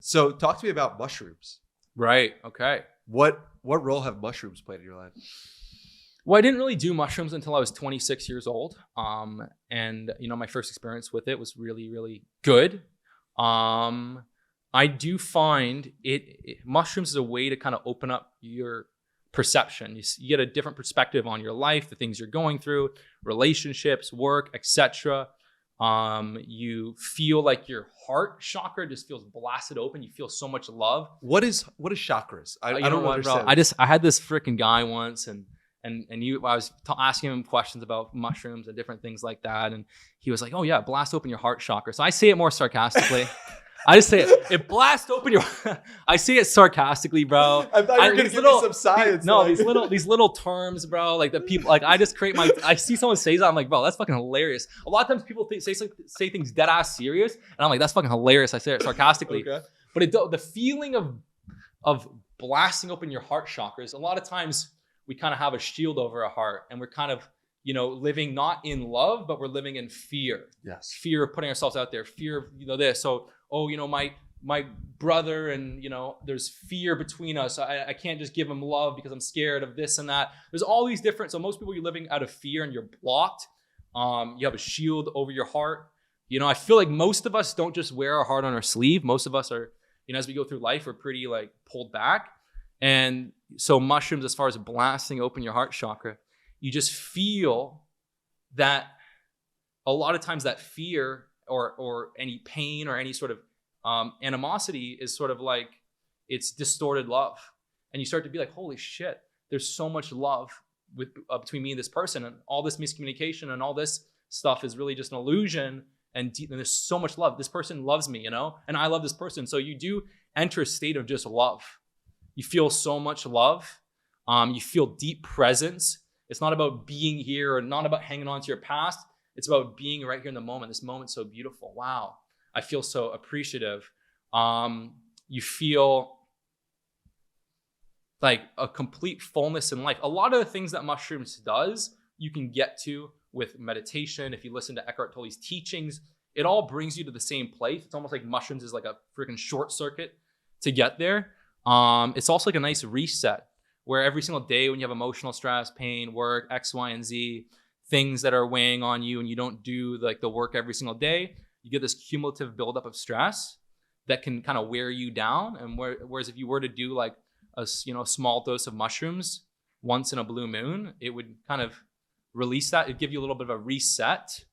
So talk to me about mushrooms. Right. Okay. What role have mushrooms played in your life? Well, I didn't really do mushrooms until I was 26 years old. And my first experience with it was really, really good. I do find mushrooms is a way to kind of open up your perception. You get a different perspective on your life, the things you're going through, relationships, work, etc. You feel like your heart chakra just feels blasted open. You feel so much love. What is chakras? I don't understand. Bro, I had this freaking guy once, and I was asking him questions about mushrooms and different things like that, and he was like, "Oh yeah, blast open your heart chakra." So I say it more sarcastically. I just say it blast open your. I say it sarcastically, bro. I thought you were gonna give me some science. These little terms, bro. Like the people, like I just create my. I see someone say that, I'm like, bro, that's fucking hilarious. A lot of times people say things dead ass serious, and I'm like, that's fucking hilarious. I say it sarcastically, Okay. But the feeling of blasting open your heart chakras. A lot of times we kind of have a shield over our heart, and we're kind of living not in love, but we're living in fear. Yes. Fear of putting ourselves out there. Fear of this. So. My brother, and there's fear between us. I can't just give him love because I'm scared of this and that. There's all these different. So most people, you're living out of fear and you're blocked. You have a shield over your heart. I feel like most of us don't just wear our heart on our sleeve. Most of us are, as we go through life, we're pretty like pulled back. And so mushrooms, as far as blasting open your heart chakra, you just feel that a lot of times that fear or any pain or any sort of animosity is sort of like it's distorted love, and you start to be like, holy shit, there's so much love between me and this person, and all this miscommunication and all this stuff is really just an illusion, and there's so much love. This person loves me, and I love this person. So you do enter a state of just love. You feel so much love. You feel deep presence. It's not about being here or not about hanging on to your past. It's about being right here in the moment. This moment's so beautiful. Wow. I feel so appreciative. You feel like a complete fullness in life. A lot of the things that mushrooms does, you can get to with meditation. If you listen to Eckhart Tolle's teachings, it all brings you to the same place. It's almost like mushrooms is like a freaking short circuit to get there. It's also like a nice reset where every single day when you have emotional stress, pain, work, X, Y, and Z, things that are weighing on you and you don't do like the work every single day, you get this cumulative buildup of stress that can kind of wear you down. And whereas if you were to do like a small dose of mushrooms once in a blue moon, it would kind of release that. It'd give you a little bit of a reset.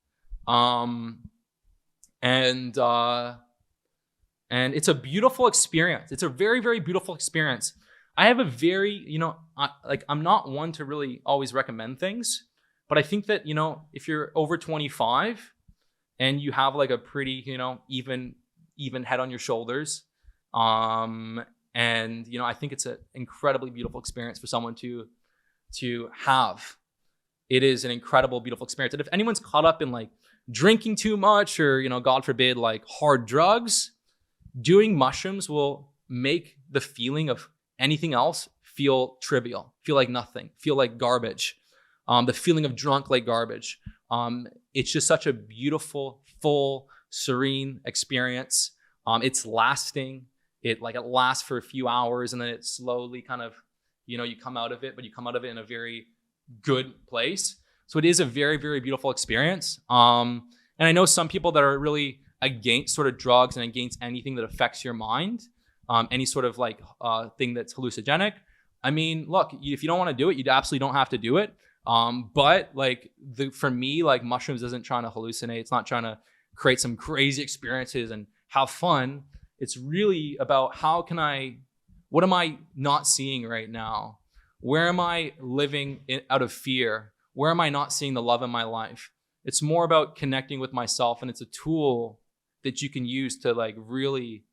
And it's a beautiful experience. It's a very, very beautiful experience. I have a very, I'm not one to really always recommend things. But I think that, if you're over 25 and you have like a pretty, even head on your shoulders, and, I think it's an incredibly beautiful experience for someone to have. It is an incredible, beautiful experience. And if anyone's caught up in like drinking too much or, God forbid, like hard drugs, doing mushrooms will make the feeling of anything else feel trivial, feel like nothing, feel like garbage. The feeling of drunk like garbage. It's just such a beautiful, full, serene experience. It's lasting. It lasts for a few hours and then it slowly kind of, you come out of it, but you come out of it in a very good place. So it is a very, very beautiful experience. And I know some people that are really against sort of drugs and against anything that affects your mind, any sort of like thing that's hallucinogenic. I mean, look, if you don't want to do it, you absolutely don't have to do it. But like for me, like mushrooms isn't trying to hallucinate. It's not trying to create some crazy experiences and have fun. It's really about what am I not seeing right now? Where am I living out of fear? Where am I not seeing the love in my life? It's more about connecting with myself, and it's a tool that you can use to like really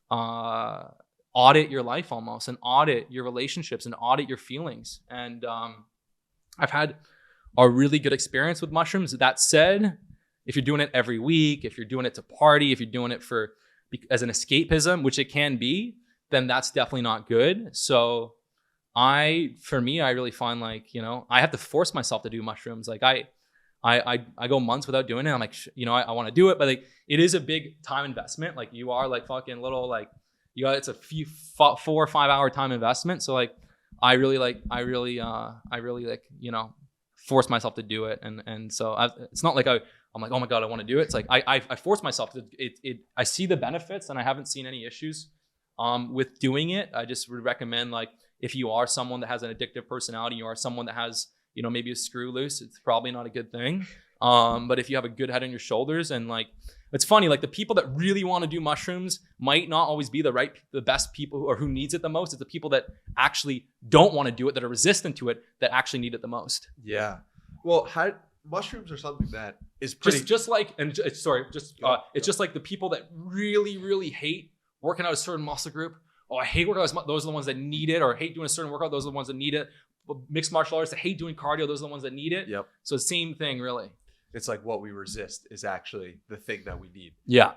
audit your life almost, and audit your relationships and audit your feelings. And I've had a really good experience with mushrooms. That said, if you're doing it every week, if you're doing it to party, if you're doing it as an escapism, which it can be, then that's definitely not good. So for me, I really find like, I have to force myself to do mushrooms. Like I go months without doing it. I'm like, you know, I want to do it, but like it is a big time investment. Like you are like fucking little like it's a few 4 or 5 hour time investment. So like I really like you know force myself to do it, and so it's not like I'm like, oh my god, I want to do it. It's like I force myself to I see the benefits, and I haven't seen any issues with doing it. I just would recommend, like, if you are someone that has an addictive personality, you are someone that has, you know, maybe a screw loose, it's probably not a good thing. But if you have a good head on your shoulders, and like, it's funny, like the people that really want to do mushrooms might not always be the best people or who needs it the most. It's the people that actually don't want to do it, that are resistant to it, that actually need it the most. Yeah. Well, mushrooms are something that is pretty just like, and it's just like the people that really, really hate working out a certain muscle group. Oh, I hate working out. Those are the ones that need it. Or I hate doing a certain workout. Those are the ones that need it. Mixed martial artists that hate doing cardio. Those are the ones that need it. Yep. So same thing, really. It's like what we resist is actually the thing that we need. Yeah.